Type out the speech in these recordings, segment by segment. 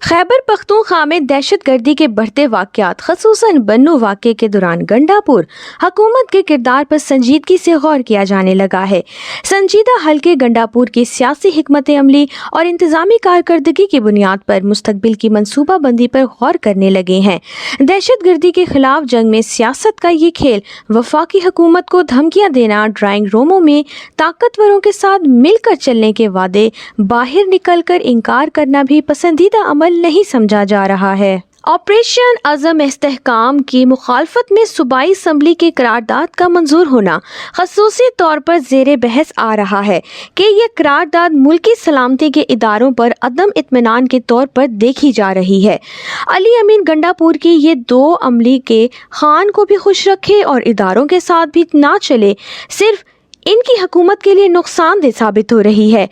خیبر پختونخوا میں دہشت گردی کے بڑھتے واقعات خصوصاً بنو واقعے کے دوران گنڈاپور حکومت کے کردار پر سنجیدگی سے غور کیا جانے لگا ہے۔ سنجیدہ حلقے گنڈاپور کی سیاسی حکمت عملی اور انتظامی کارکردگی کی بنیاد پر مستقبل کی منصوبہ بندی پر غور کرنے لگے ہیں۔ دہشت گردی کے خلاف جنگ میں سیاست کا یہ کھیل وفاقی حکومت کو دھمکیاں دینا، ڈرائنگ روموں میں طاقتوروں کے ساتھ مل کر چلنے کے وعدے باہر نکل کر انکار کرنا بھی پسندیدہ عمل نہیں سمجھا جا رہا ہے۔ آپریشن عزم استحکام کی مخالفت میں صوبائی اسمبلی کی قرارداد کا منظور ہونا خصوصی طور پر زیر بحث آ رہا ہے کہ یہ قرارداد ملکی سلامتی کے اداروں پر عدم اطمینان کے طور پر دیکھی جا رہی ہے۔ علی امین گنڈاپور کی یہ دو عملی کے خان کو بھی خوش رکھے اور اداروں کے ساتھ بھی نہ چلے صرف ان کی حکومت کے لیے نقصان دہ ثابت ہو رہی ہے،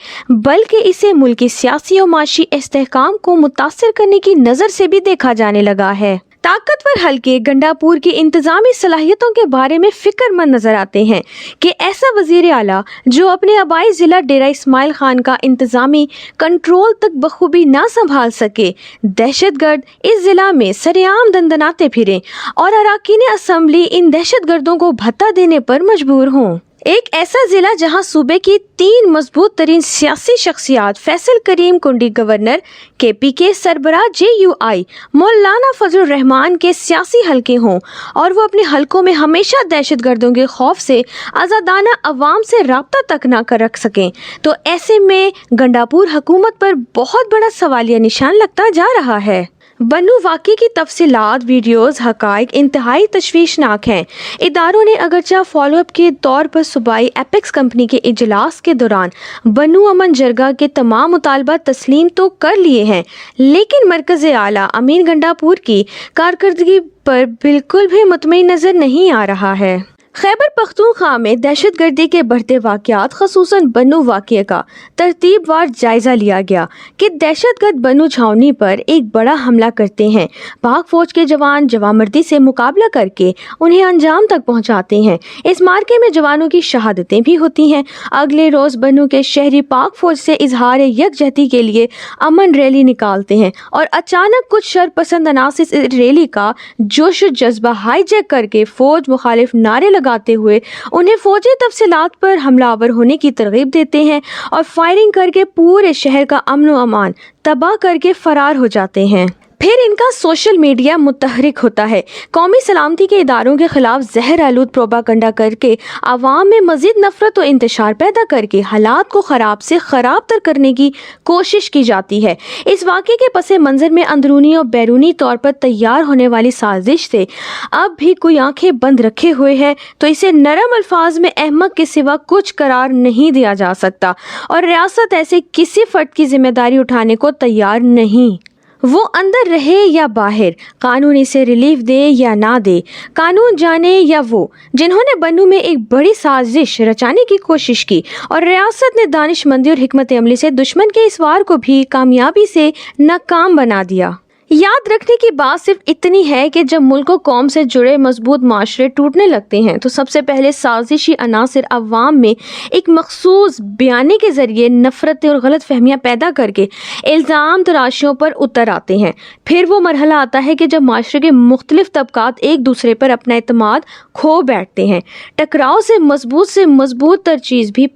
بلکہ اسے ملکی سیاسی اور معاشی استحکام کو متاثر کرنے کی نظر سے بھی دیکھا جانے لگا ہے۔ طاقتور حلقے گنڈاپور کی انتظامی صلاحیتوں کے بارے میں فکر مند نظر آتے ہیں کہ ایسا وزیر اعلیٰ جو اپنے آبائی ضلع ڈیرہ اسماعیل خان کا انتظامی کنٹرول تک بخوبی نہ سنبھال سکے، دہشت گرد اس ضلع میں سرعام دندناتے پھریں اور اراکین اسمبلی ان دہشت گردوں کو بھتہ دینے پر مجبور ہوں۔ ایک ایسا ضلع جہاں صوبے کی 3 مضبوط ترین سیاسی شخصیات فیصل کریم کنڈی گورنر، KP کے سربراہ JUI مولانا فضل الرحمان کے سیاسی حلقے ہوں اور وہ اپنے حلقوں میں ہمیشہ دہشت گردوں کے خوف سے آزادانہ عوام سے رابطہ تک نہ کر رکھ سکیں، تو ایسے میں گنڈاپور حکومت پر بہت بڑا سوالیہ نشان لگتا جا رہا ہے۔ بنو واقعے کی تفصیلات، ویڈیوز، حقائق انتہائی تشویشناک ہیں۔ اداروں نے اگرچہ فالو اپ کے طور پر صوبائی ایپیکس کمپنی کے اجلاس کے دوران بنو امن جرگہ کے تمام مطالبات تسلیم تو کر لیے ہیں، لیکن مرکز اعلیٰ امین گنڈاپور کی کارکردگی پر بالکل بھی مطمئن نظر نہیں آ رہا ہے۔ خیبر پختونخوا میں دہشت گردی کے بڑھتے واقعات خصوصاً بنو واقعے کا ترتیب وار جائزہ لیا گیا کہ دہشت گرد بنو چھاؤنی پر ایک بڑا حملہ کرتے ہیں، پاک فوج کے جوان جوانمردی سے مقابلہ کر کے انہیں انجام تک پہنچاتے ہیں۔ اس مارکے میں جوانوں کی شہادتیں بھی ہوتی ہیں۔ اگلے روز بنو کے شہری پاک فوج سے اظہار یکجہتی کے لیے امن ریلی نکالتے ہیں اور اچانک کچھ شرپسند عناصر اس ریلی کا جوش و جذبہ ہائی جیک کر کے فوج مخالف نعرے لگاتے ہوئے انہیں فوجی تفصیلات پر حملہ آور ہونے کی ترغیب دیتے ہیں اور فائرنگ کر کے پورے شہر کا امن و امان تباہ کر کے فرار ہو جاتے ہیں۔ پھر ان کا سوشل میڈیا متحرک ہوتا ہے، قومی سلامتی کے اداروں کے خلاف زہر آلود پروپاگنڈا کر کے عوام میں مزید نفرت و انتشار پیدا کر کے حالات کو خراب سے خراب تر کرنے کی کوشش کی جاتی ہے۔ اس واقعے کے پس منظر میں اندرونی اور بیرونی طور پر تیار ہونے والی سازش سے اب بھی کوئی آنکھیں بند رکھے ہوئے ہے تو اسے نرم الفاظ میں احمق کے سوا کچھ قرار نہیں دیا جا سکتا، اور ریاست ایسے کسی فرد کی ذمہ داری اٹھانے کو تیار نہیں۔ وہ اندر رہے یا باہر، قانون اسے ریلیف دے یا نہ دے، قانون جانے یا وہ جنہوں نے بنو میں ایک بڑی سازش رچانے کی کوشش کی اور ریاست نے دانش مندی اور حکمت عملی سے دشمن کے اس وار کو بھی کامیابی سے ناکام بنا دیا۔ یاد رکھنے کی بات صرف اتنی ہے کہ جب ملک و قوم سے جڑے مضبوط معاشرے ٹوٹنے لگتے ہیں تو سب سے پہلے سازشی عناصر عوام میں ایک مخصوص بیانے کے ذریعے نفرتیں اور غلط فہمیاں پیدا کر کے الزام تراشیوں پر اتر آتے ہیں۔ پھر وہ مرحلہ آتا ہے کہ جب معاشرے کے مختلف طبقات ایک دوسرے پر اپنا اعتماد کھو بیٹھتے ہیں، ٹکراؤ سے مضبوط تر چیز بھی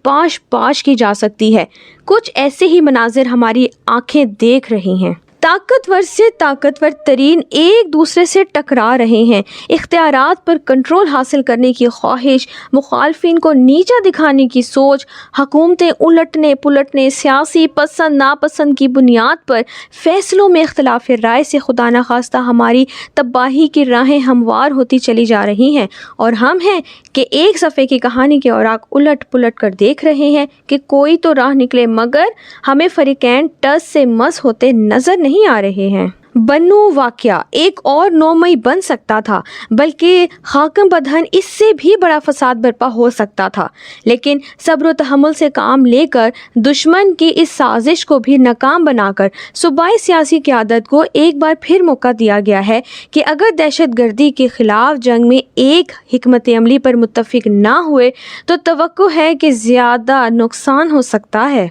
پاش کی جا سکتی ہے۔ کچھ ایسے ہی مناظر ہماری آنکھیں دیکھ رہی ہیں۔ طاقتور سے طاقتور ترین ایک دوسرے سے ٹکرا رہے ہیں، اختیارات پر کنٹرول حاصل کرنے کی خواہش، مخالفین کو نیچا دکھانے کی سوچ، حکومتیں الٹنے پلٹنے، سیاسی پسند ناپسند کی بنیاد پر فیصلوں میں اختلاف رائے سے خدا نخواستہ ہماری تباہی کی راہیں ہموار ہوتی چلی جا رہی ہیں، اور ہم ہیں کہ ایک صفحے کی کہانی کے اوراق الٹ پلٹ کر دیکھ رہے ہیں کہ کوئی تو راہ نکلے، مگر ہمیں فریقین ٹس سے مس ہوتے نظر نہیں آ رہے ہیں۔ بنو واقعہ ایک اور 9 مئی بن سکتا تھا، بلکہ حاکم بدہن اس سے بھی بڑا فساد برپا ہو سکتا تھا، لیکن صبر و تحمل سے کام لے کر دشمن کی اس سازش کو بھی ناکام بنا کر صوبائی سیاسی قیادت کو ایک بار پھر موقع دیا گیا ہے کہ اگر دہشت گردی کے خلاف جنگ میں ایک حکمت عملی پر متفق نہ ہوئے تو توقع ہے کہ زیادہ نقصان ہو سکتا ہے۔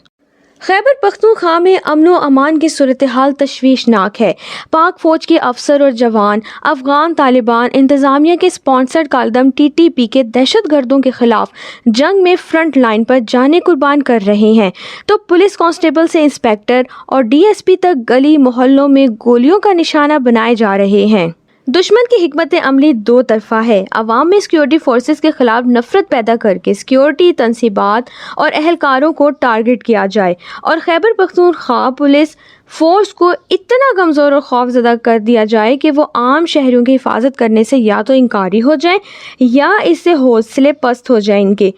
خیبر پختونخوا میں امن و امان کی صورتحال تشویشناک ہے۔ پاک فوج کے افسر اور جوان افغان طالبان انتظامیہ کے اسپانسرڈ کالعدم TTP کے دہشت گردوں کے خلاف جنگ میں فرنٹ لائن پر جانیں قربان کر رہے ہیں تو پولیس کانسٹیبل سے انسپیکٹر اور DSP تک گلی محلوں میں گولیوں کا نشانہ بنائے جا رہے ہیں۔ دشمن کی حکمت عملی دو طرفہ ہے۔ عوام میں سیکیورٹی فورسز کے خلاف نفرت پیدا کر کے سیکیورٹی تنصیبات اور اہلکاروں کو ٹارگٹ کیا جائے اور خیبر پختونخوا پولیس فورس کو اتنا کمزور اور خوف زدہ کر دیا جائے کہ وہ عام شہریوں کی حفاظت کرنے سے یا تو انکاری ہو جائیں یا اس سے حوصلے پست ہو جائیں ان کے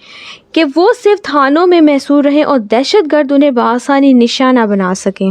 کہ وہ صرف تھانوں میں محصور رہیں اور دہشت گرد انہیں بآسانی نشانہ بنا سکیں۔